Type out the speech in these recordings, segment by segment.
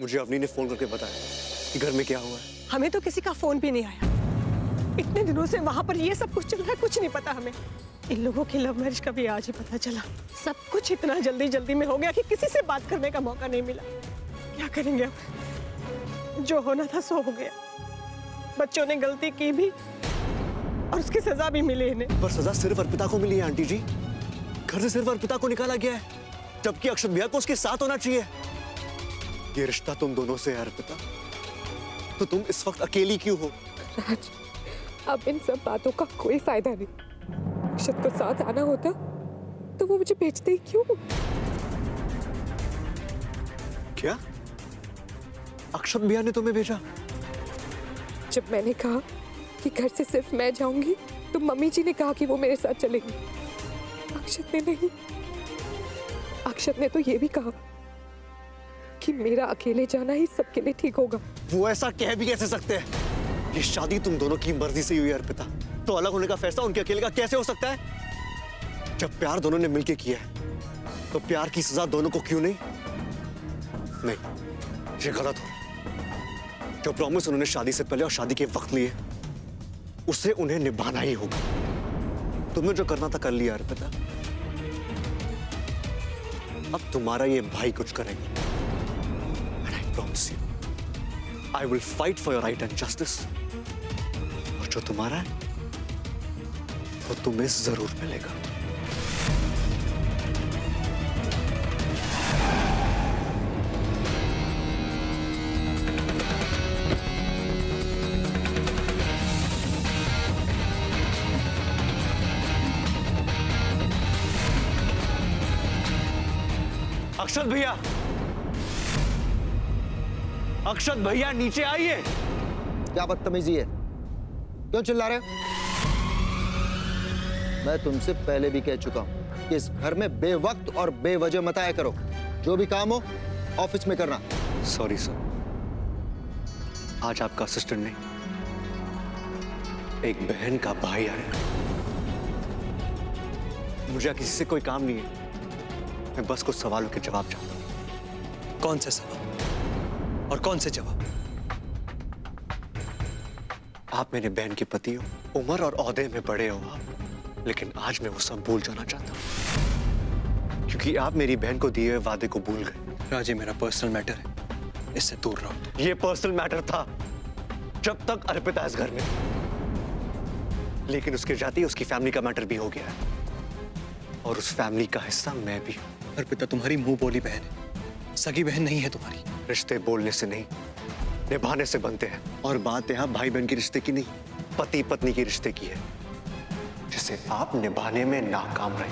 मुझे अवनी ने फोन करके बताया कि घर में क्या हुआ है। हमें तो किसी का फोन भी नहीं आया। इतने दिनों से वहां पर ये सब कुछ चल रहा है, कुछ नहीं पता हमें। इन लोगों की लव मैरिज का भी आज ही पता चला। सब कुछ इतना जल्दी जल्दी में हो गया कि किसी से बात करने का मौका नहीं मिला। क्या करेंगे अब? जो होना था सो हो गया। बच्चों ने गलती की भी और उसकी सजा भी मिली इन्हें। पर सजा सिर्फ अर्पिता को मिली है आंटी जी। घर से सिर्फ अर्पिता को निकाला गया है, जबकि अक्षत भैया को उसके साथ होना चाहिए। ये रिश्ता तुम दोनों से है अर्पिता, तो तुम इस वक्त अकेली क्यों हो? राज, अब इन सब बातों का कोई फायदा नहीं। अक्षत को साथ आना होता तो वो मुझे भेजते ही क्यों? क्या अक्षत भैया ने तुम्हें भेजा? जब मैंने कहा कि घर से सिर्फ मैं जाऊंगी तो मम्मी जी ने कहा कि वो मेरे साथ चलेंगी। अक्षत ने नहीं, अक्षत ने तो ये भी कहा कि मेरा अकेले जाना ही सबके लिए ठीक होगा। वो ऐसा कह भी कैसे सकते हैं? ये शादी तुम दोनों की मर्जी से हुई है अर्पिता, तो अलग होने का फैसला उनके अकेले का कैसे हो सकता है? जब प्यार दोनों ने मिलके किया है तो प्यार की सजा दोनों को क्यों नहीं? नहीं, ये गलत हो। जो प्रॉमिस उन्होंने शादी से पहले और शादी के वक्त लिए उसे उन्हें निभाना ही होगा। तुमने जो करना था कर लिया अर्पिता, अब तुम्हारा ये भाई कुछ करेंगे। And I promise you, I will fight for your right and justice. और जो तुम्हारा है वो तुम्हें जरूर मिलेगा। अक्षत भैया, अक्षत भैया नीचे आइए। क्या बदतमीजी है? क्यों चिल्ला रहे हो? मैं तुमसे पहले भी कह चुका हूं कि इस घर में बेवक्त और बेवजह मत आया करो। जो भी काम हो ऑफिस में करना। सॉरी सर, आज आपका असिस्टेंट नहीं, एक बहन का भाई आया। मुझे किसी से कोई काम नहीं है, मैं बस कुछ सवालों के जवाब चाहता हूं। कौन से सवाल और कौन से जवाब? आप मेरे बहन के पति हो, उम्र और ओहदे में बड़े हो आप, लेकिन आज मैं वो सब भूल जाना चाहता हूं, क्योंकि आप मेरी बहन को दिए हुए वादे को भूल गए। राजे, मेरा पर्सनल मैटर है, इससे दूर रहो। ये पर्सनल मैटर था जब तक अर्पिता इस घर में, लेकिन उसके जाते ही उसकी फैमिली का मैटर भी हो गया है, और उस फैमिली का हिस्सा मैं भी हूं। अर्पिता तुम्हारी मुंह बोली बहन है, सगी बहन नहीं है तुम्हारी। रिश्ते बोलने से नहीं, निभाने से बनते हैं, और बात यहाँ भाई बहन के रिश्ते की नहीं, पति पत्नी के रिश्ते की है, जिसे आप निभाने में नाकाम रहे।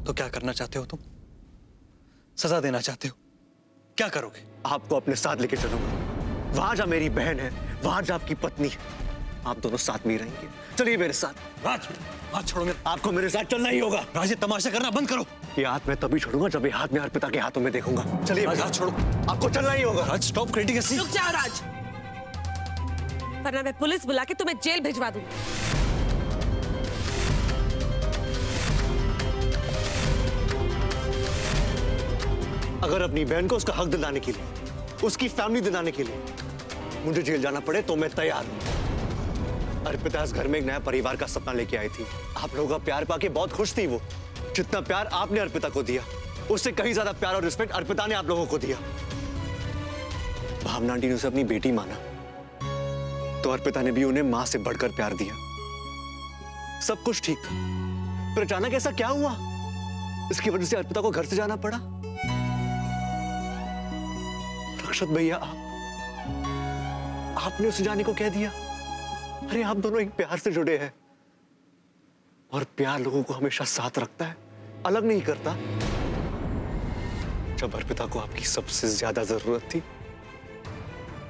तो क्या करना चाहते हो तुम? सजा देना चाहते हो? क्या करोगे? आपको अपने साथ लेके चलूंगा। वहां जहां मेरी बहन है, वहां जहां आपकी पत्नी है, आप दोनों साथ में ही रहेंगे। चलिए मेरे साथ। राज, हाथ छोड़ो मेरे। आपको मेरे साथ चलना ही होगा। राज, ये तमाशा करना बंद करो। ये हाथ मैं तभी छोड़ूंगा जब ये हाथ में अर्पिता के हाथों में देखूंगा। चलिए राज, हाथ छोड़ो। आपको चलना ही होगा। राज, स्टॉप क्रिएटिंग अ सीन। रुक जाओ राज, वरना मैं पुलिस बुला के तुम्हें जेल भिजवा दूंगी। अगर अपनी बहन को उसका हक दिलाने के लिए, उसकी फैमिली दिलाने के लिए मुझे जेल जाना पड़े तो मैं तैयार हूं। अर्पिता इस घर में एक नया परिवार का सपना लेके आई थी। आप लोगों का प्यार पाके बहुत खुश थी वो। जितना प्यार आपने अर्पिता को दिया, उससे कहीं ज्यादा प्यार और रिस्पेक्ट अर्पिता ने आप लोगों को दिया। भावना आंटी ने उसे अपनी बेटी माना, तो अर्पिता ने भी उन्हें मां से बढ़कर प्यार दिया। सब कुछ ठीक था, पर अचानक ऐसा क्या हुआ? इसकी वजह से अर्पिता को घर से जाना पड़ा। अक्षत भैया, आपने उसे जाने को कह दिया। अरे आप दोनों एक प्यार से जुड़े हैं, और प्यार लोगों को हमेशा साथ रखता है, अलग नहीं करता। जब अर्पिता को आपकी सबसे ज्यादा जरूरत थी,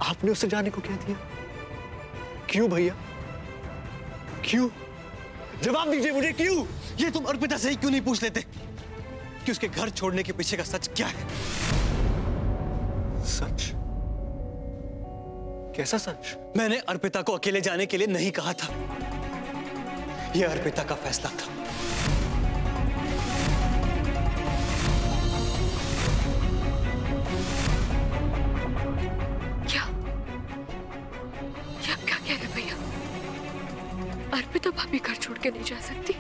आपने उसे जाने को कह दिया। क्यों भैया, क्यों? जवाब दीजिए मुझे, क्यों? ये तुम अर्पिता से ही क्यों नहीं पूछ लेते कि उसके घर छोड़ने के पीछे का सच क्या है? सच? कैसा सच? मैंने अर्पिता को अकेले जाने के लिए नहीं कहा था। यह अर्पिता का फैसला था। क्या ये आप क्या कह रहे भैया? अर्पिता भाभी घर छोड़ के नहीं जा सकती?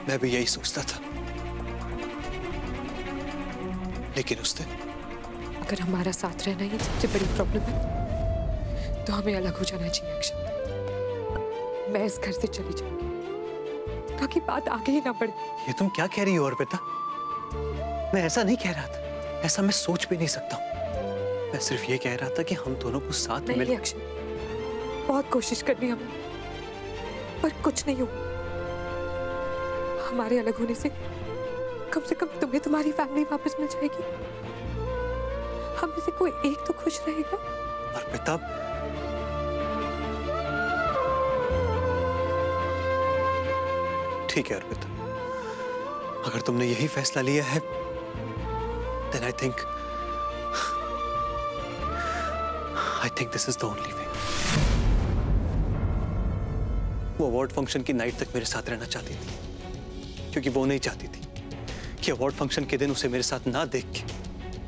मैं भी यही सोचता था, लेकिन उसने अगर हमारा साथ रहना ही सबसे बड़ी प्रॉब्लम है तो हमें अलग हो जाना चाहिए अक्षत। मैं इस घर से चली जाऊंगी ताकि बात आगे ही ना बढ़े। ये तुम क्या कह रही हो अर्पिता? मैं ऐसा नहीं कह रहा था, ऐसा मैं सोच भी नहीं सकता हूं। मैं सिर्फ ये कह रहा था कि हम दोनों को साथ में नहीं अक्षत, बहुत कोशिश करनी हमने, पर कुछ नहीं हुआ। हमारे अलग होने से कम तुम्हें तुम्हारी फैमिली वापस मिल जाएगी। हम में से कोई एक तो खुश रहेगा। अर्पिता, ठीक है अर्पिता, अगर तुमने यही फैसला लिया है, then I think this is the only way. वो अवार्ड फंक्शन की नाइट तक मेरे साथ रहना चाहती थी, क्योंकि वो नहीं चाहती थी कि अवार्ड फंक्शन के दिन उसे मेरे साथ ना देख के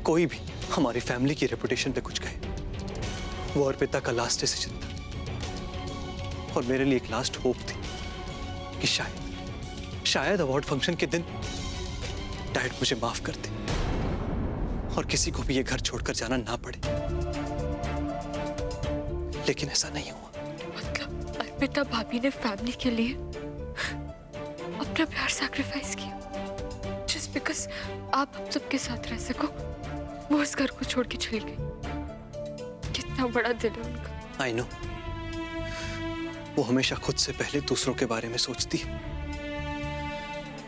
कोई भी हमारी फैमिली की रेपुटेशन पे कुछ कहे। वो अर्पिता का लास्ट डिसीजन था और मेरे लिए एक लास्ट होप थी कि शायद अवार्ड फंक्शन के दिन डैड मुझे माफ कर दे और किसी को भी ये घर छोड़कर जाना ना पड़े, लेकिन ऐसा नहीं हुआ। मतलब अर्पिता भाभी ने फैमिली के लिए अपना प्यार सैक्रिफाइस किया जस्ट बिकॉज आप हम सबके साथ रह सको। वो इस घर को छोड़ के चली गई। कितना बड़ा दिल है उनका। आई नो, वो हमेशा खुद से पहले दूसरों के बारे में सोचती है,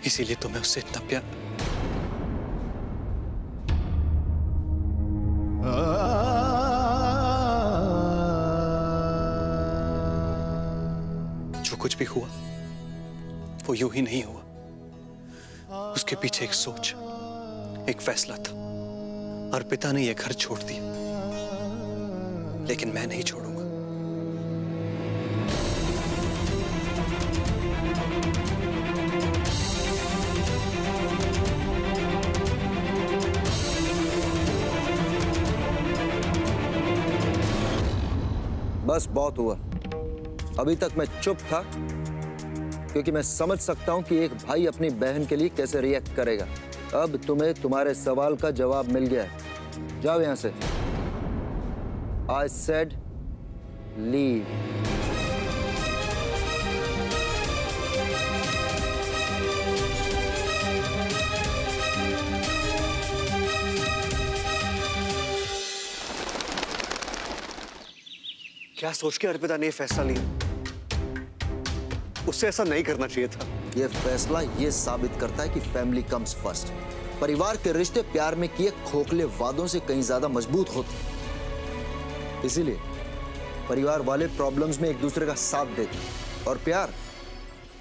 इसीलिए तुम्हें उससे इतना प्यार। जो कुछ भी हुआ वो यूं ही नहीं हुआ। उसके पीछे एक सोच, एक फैसला था। अर्पिता ने यह घर छोड़ दिया, लेकिन मैं नहीं छोड़ूंगा। बस बहुत हुआ। अभी तक मैं चुप था क्योंकि मैं समझ सकता हूं कि एक भाई अपनी बहन के लिए कैसे रिएक्ट करेगा। अब तुम्हें तुम्हारे सवाल का जवाब मिल गया है। जाओ यहां से। I said leave. क्या सोच के अर्पिता ने ये फैसला लिया? उससे ऐसा नहीं करना चाहिए था। ये फैसला ये साबित करता है कि फैमिली कम्स फर्स्ट। परिवार के रिश्ते प्यार में किए खोखले वादों से कहीं ज्यादा मजबूत होते हैं। इसीलिए परिवार वाले प्रॉब्लम्स में एक दूसरे का साथ देते हैं और प्यार,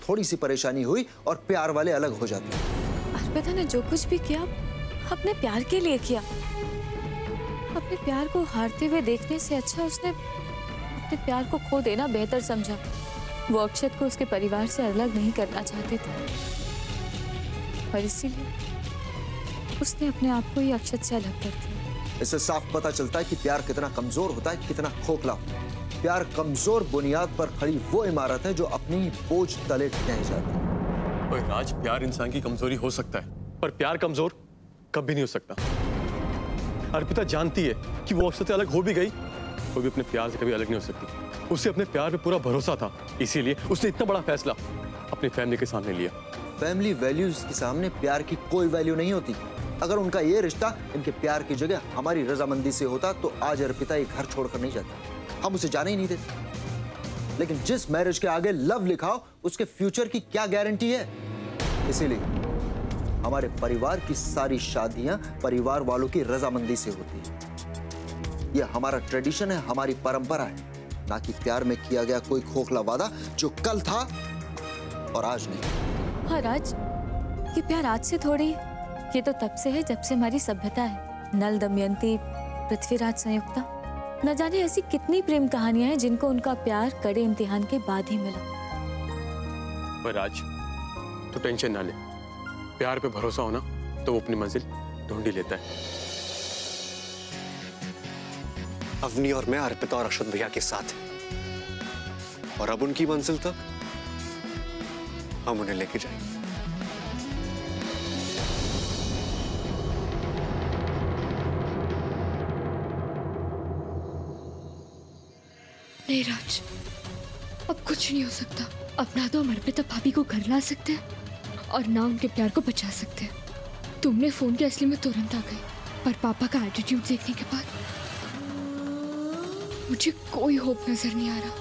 थोड़ी सी परेशानी हुई और प्यार वाले अलग हो जाते हैं। अर्पिता ने जो कुछ भी किया अपने प्यार के लिए किया। अपने प्यार को हारते हुए देखने से अच्छा उसने अपने प्यार को खो देना बेहतर समझा। वो अक्षत को उसके परिवार से अलग नहीं करना चाहते थे और इसीलिए उसने अपने आप को ही अक्षत से अलग कर दिया। इससे साफ पता चलता है कि प्यार कितना कमजोर होता है, कितना खोखला होता है। प्यार कमजोर बुनियाद पर खड़ी वो इमारत है जो अपनी ही बोझ तले ढह जाती है। ओए राज, प्यार इंसान की कमजोरी हो सकता है, पर प्यार कमजोर कभी नहीं हो सकता। अर्पिता जानती है कि वो अक्षत से अलग हो भी गई, वो भी अपने प्यार से कभी अलग नहीं हो सकती। उसे अपने प्यार पे पूरा भरोसा था, इसीलिए उसने इतना बड़ा फैसला अपनी फैमिली के सामने लिया। फैमिली वैल्यूज के सामने प्यार की कोई वैल्यू नहीं होती। अगर उनका ये रिश्ता इनके प्यार की जगह हमारी रजामंदी से होता तो आज अर्पिता ये घर छोड़कर नहीं जाता, हम उसे जाने ही नहीं देते। लेकिन जिस मैरिज के आगे लव लिखा हो उसके फ्यूचर की क्या गारंटी है? इसीलिए हमारे परिवार की सारी शादियां परिवार वालों की रजामंदी से होती है। ये हमारा ट्रेडिशन है, हमारी परंपरा है, ना कि प्यार में किया गया कोई खोखला वादा जो कल था और आज नहीं। हाँ राज, ये प्यार आज से थोड़ी, ये तो तब से है जब से हमारी सभ्यता है। नल, दमयंती, पृथ्वीराज, संयुक्ता, न जाने ऐसी कितनी प्रेम कहानियां हैं जिनको उनका प्यार कड़े इम्तिहान के बाद ही मिला। पर राज, तो टेंशन ना ले। प्यार पे भरोसा होना तो वो अपनी मंजिल ढूंढ ही लेता है। अवनी और मैं अर्पिता और अक्षत भैया के साथ हैं, और अब उनकी मंजिल तक हम उन्हें लेके जाएंगे। नहीं राज, अब कुछ नहीं हो सकता। अब ना तो हम अर्पिता भाभी को घर ला सकते हैं और ना उनके प्यार को बचा सकते हैं। तुमने फोन किया इसलिए मैं तुरंत आ गई, पर पापा का एटीट्यूड देखने के बाद मुझे कोई होप नजर नहीं आ रहा।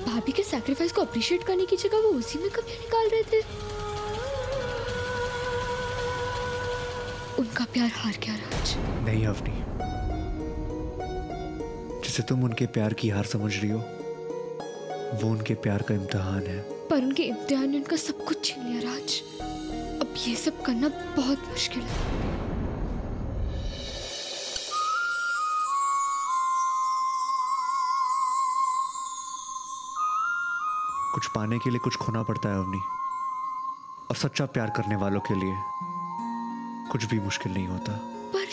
भाभी के सैक्रिफाइस को अप्रिशिएट करने की जगह वो उसी में कमियां निकाल रहे थे। उनका प्यार हार गया राज। नहीं अवनी, जिसे तुम उनके प्यार की हार समझ रही हो, वो उनके प्यार का इम्तिहान है। पर उनके इम्तिहान ने उनका सब कुछ छीन लिया राज। अब ये सब करना बहुत मुश्किल है। कुछ पाने के लिए कुछ खोना पड़ता है अवनी, और सच्चा प्यार करने वालों के लिए कुछ भी मुश्किल नहीं होता। पर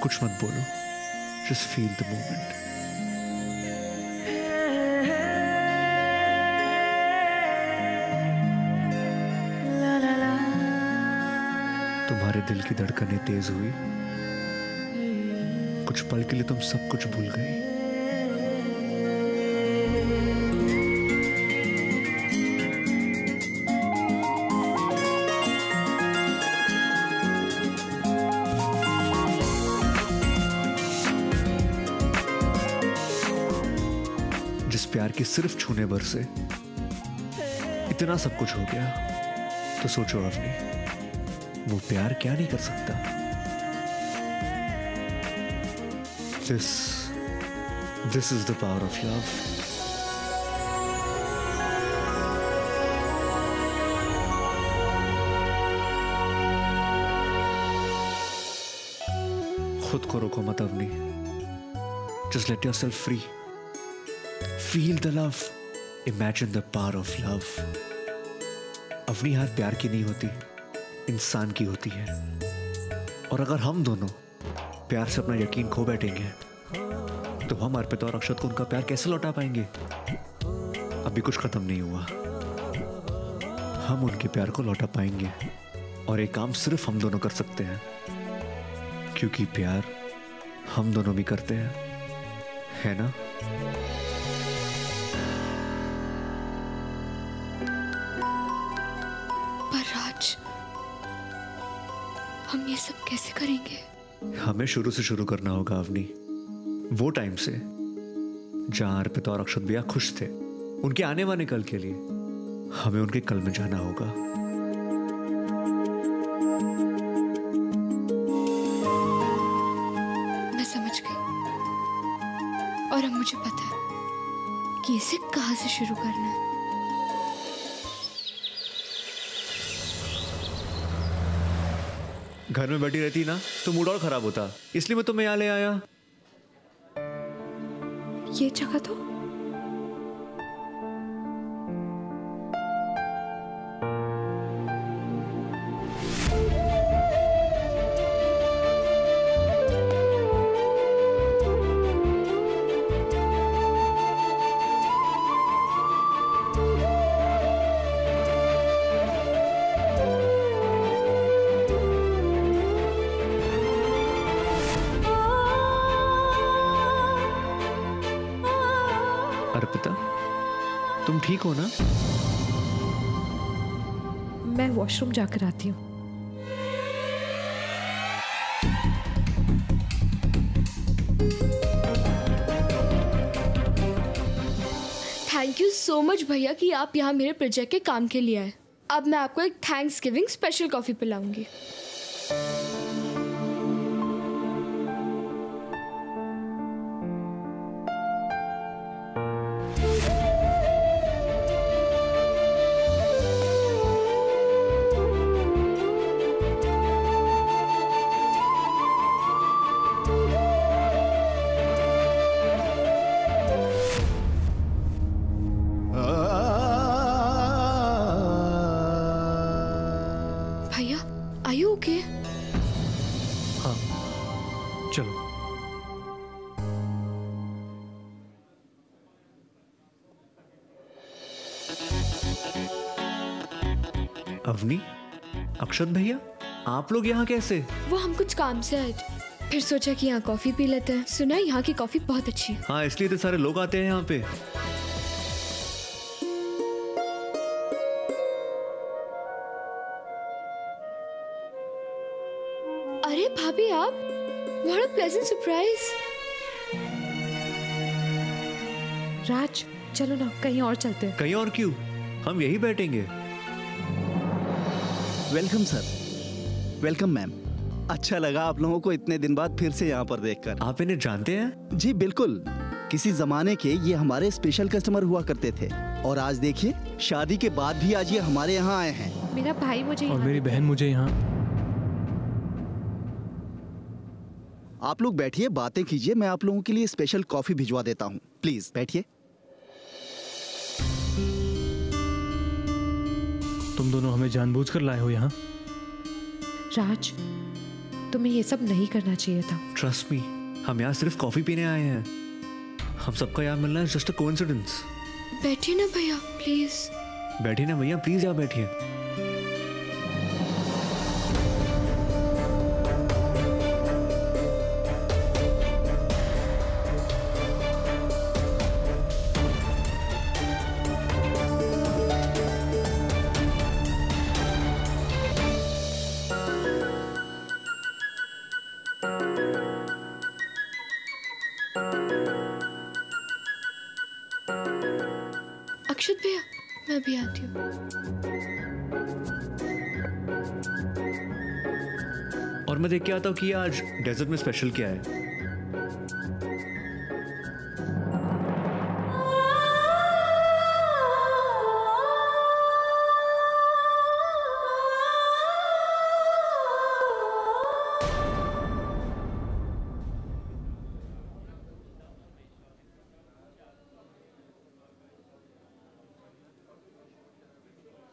कुछ मत बोलो, just feel the moment. तुम्हारे दिल की धड़कनें तेज हुई, कुछ पल के लिए तुम सब कुछ भूल गई। जिस प्यार के सिर्फ छूने भर से इतना सब कुछ हो गया, तो सोचो अवनी, वो प्यार क्या नहीं कर सकता। This is the power of love. खुद को रोको मत Avani, just let yourself free. Feel the love. Imagine the power of love. Avani हार प्यार की नहीं होती, इंसान की होती है। और अगर हम दोनों प्यार से अपना यकीन खो बैठेंगे, तो हम अर्पिता और अक्षत को उनका प्यार कैसे लौटा पाएंगे? अभी कुछ खत्म नहीं हुआ, हम उनके प्यार को लौटा पाएंगे, और एक काम सिर्फ हम दोनों कर सकते हैं, क्योंकि प्यार हम दोनों भी करते हैं, है ना? हम ये सब कैसे करेंगे? हमें शुरू से शुरू करना होगा अवनी, वो टाइम से जहां अर्पिता और अक्षत भैया खुश थे, उनके आने वाले कल के लिए हमें उनके कल में जाना होगा। मैं समझ गई, और अब मुझे पता है कि इसे कहां से शुरू करना है। घर में बैठी रहती ना तो मूड और खराब होता, इसलिए मैं तुम्हें यहाँ ले आया। ये जगह तो अर्पिता, तुम ठीक हो ना? मैं वॉशरूम जाकर आती हूँ। थैंक यू सो मच भैया कि आप यहाँ मेरे प्रोजेक्ट के काम के लिए आए। अब मैं आपको एक थैंक्स गिविंग स्पेशल कॉफी पिलाऊंगी। Are you okay? हाँ, चलो। अवनी, अक्षत भैया, आप लोग यहाँ कैसे? वो हम कुछ काम से आए थे, फिर सोचा कि यहाँ कॉफी पी लेते हैं। सुना है यहाँ की कॉफी बहुत अच्छी है। हाँ, इसलिए तो सारे लोग आते हैं यहाँ पे। अरे भाभी आप, what a pleasant surprise। राज, चलो ना कहीं और चलते हैं। कहीं और क्यों? हम यही बैठेंगे। Welcome sir. Welcome ma'am. अच्छा लगा आप लोगों को इतने दिन बाद फिर से यहाँ पर देखकर। आप इन्हें जानते हैं? जी बिल्कुल, किसी जमाने के ये हमारे स्पेशल कस्टमर हुआ करते थे और आज देखिए शादी के बाद भी आज ये हमारे यहाँ आए हैं। मेरा भाई मुझे और मेरी बहन मुझे यहाँ। आप लोग बैठिए, बातें कीजिए, मैं आप लोगों के लिए स्पेशल कॉफी भिजवा देता हूँ। प्लीज बैठिए। तुम दोनों हमें जानबूझकर लाए हो यहाँ? राज, तुम्हें ये सब नहीं करना चाहिए था। ट्रस्ट मी, हम यहाँ सिर्फ कॉफी पीने आए हैं। हम सबका यहाँ मिलना जस्ट अ कोइंसिडेंस। बैठिए ना भैया प्लीज। बैठिए ना भैया प्लीज, यहाँ बैठिए। अक्षत भैया, मैं भी आती हूँ। और मैं देख के आता हूँ कि आज डेजर्ट में स्पेशल क्या है।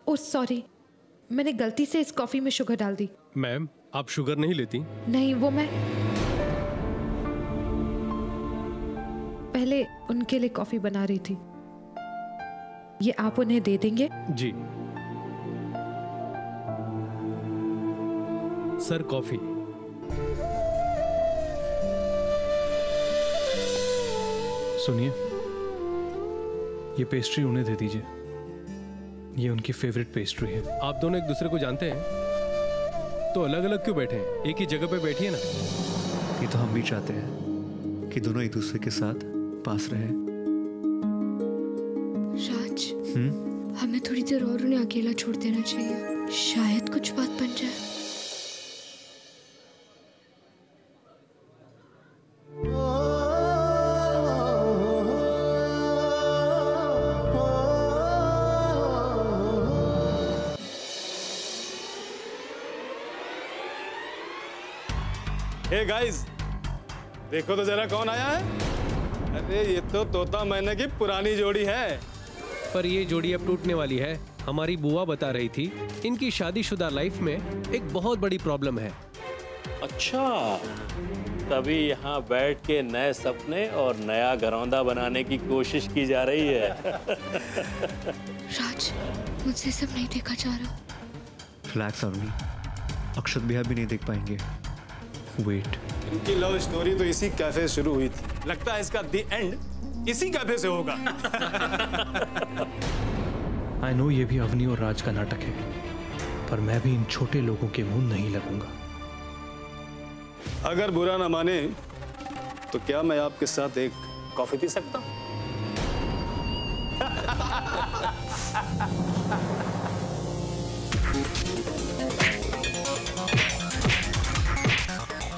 ओह सॉरी, मैंने गलती से इस कॉफी में शुगर डाल दी। मैम, आप शुगर नहीं लेती? नहीं, वो मैं पहले उनके लिए कॉफी बना रही थी। ये आप उन्हें दे देंगे? जी सर, कॉफी। सुनिए, ये पेस्ट्री उन्हें दे दीजिए। ये उनकी फेवरेट पेस्ट्री है। आप दोनों एक दूसरे को जानते हैं तो अलग अलग क्यों बैठे हैं? एक ही जगह पे बैठिए ना। ये तो हम भी चाहते हैं कि दोनों एक दूसरे के साथ पास रहे। राज, हमें थोड़ी देर और उन्हें अकेला छोड़ देना चाहिए, शायद कुछ बात बन जाए। हे गाइस, देखो तो जरा कौन आया है। अरे ये तो तोता मैना की पुरानी जोड़ी है। पर ये जोड़ी अब टूटने वाली है। हमारी बुआ बता रही थी इनकी शादीशुदा लाइफ में एक बहुत बड़ी प्रॉब्लम है। अच्छा, तभी यहाँ बैठ के नए सपने और नया घरौंदा बनाने की कोशिश की जा रही है। राज, मुझसे सब नहीं देखा जा रहा। रिलैक्स अवनी, अक्षत भैया भी नहीं देख पाएंगे। वेट, इनकी लव स्टोरी तो इसी कैफे से शुरू हुई थी। लगता है इसका दी एंड इसी कैफे से होगा। आई नो ये भी अवनी और राज का नाटक है, पर मैं भी इन छोटे लोगों के मुंह नहीं लगूंगा। अगर बुरा ना माने तो क्या मैं आपके साथ एक कॉफी पी सकता हूँ?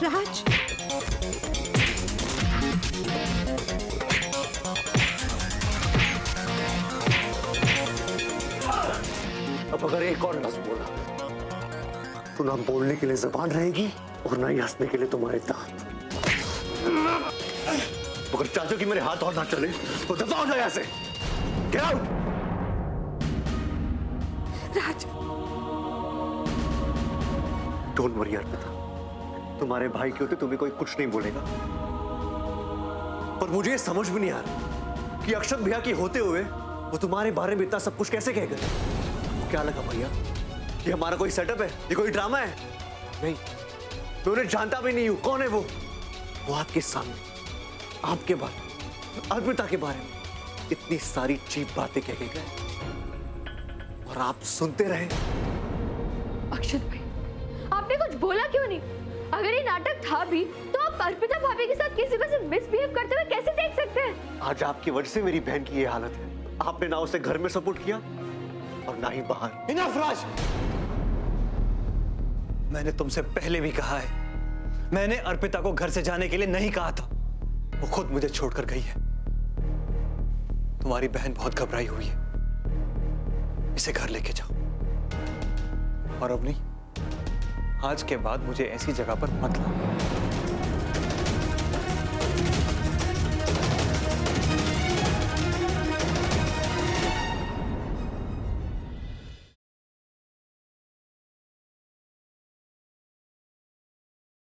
राज, अब अगर एक और लफ्ज़ बोला तो ना बोलने के लिए जबान रहेगी और ना ही हंसने के लिए तुम्हारे दांत। अगर चाहते हो कि मेरे हाथ और ना चले तो दफा हो जाए यहाँ से। Get out! Raj, don't worry Arpita, तुम्हारे भाई के होते तुम्हें कोई कुछ नहीं बोलेगा। पर मुझे समझ भी नहीं आ रहा कि अक्षत भैया के होते हुए वो तुम्हारे बारे में इतना सब कुछ कैसे कह गए। वो क्या लगा भैया, ये हमारा कोई सेटअप है, ये कोई ड्रामा है? नहीं, मैं उन्हें जानता भी नहीं हूं। कौन है वो आपके सामने आपके बारे, अर्पिता के बारे में इतनी सारी चीप बातें कह के गए और आप सुनते रहे। अक्षत भाई, आपने कुछ बोला क्यों नहीं? अगर ये नाटक था भी तो आप अर्पिता भाभी के साथ किसी वजह से मिसबिहेव करते हुए कैसे देख सकते हैं? आज आपकी वजह से मेरी बहन की ये हालत है। आपने ना उसे घर में सपोर्ट किया और ना ही बाहर। इनफ राज, मैंने तुमसे पहले भी कहा है, मैंने अर्पिता को घर से जाने के लिए नहीं कहा था, वो खुद मुझे छोड़कर गई है। तुम्हारी बहन बहुत घबराई हुई है, इसे घर लेके जाओ। और अवनी, आज के बाद मुझे ऐसी जगह पर मत लाओ।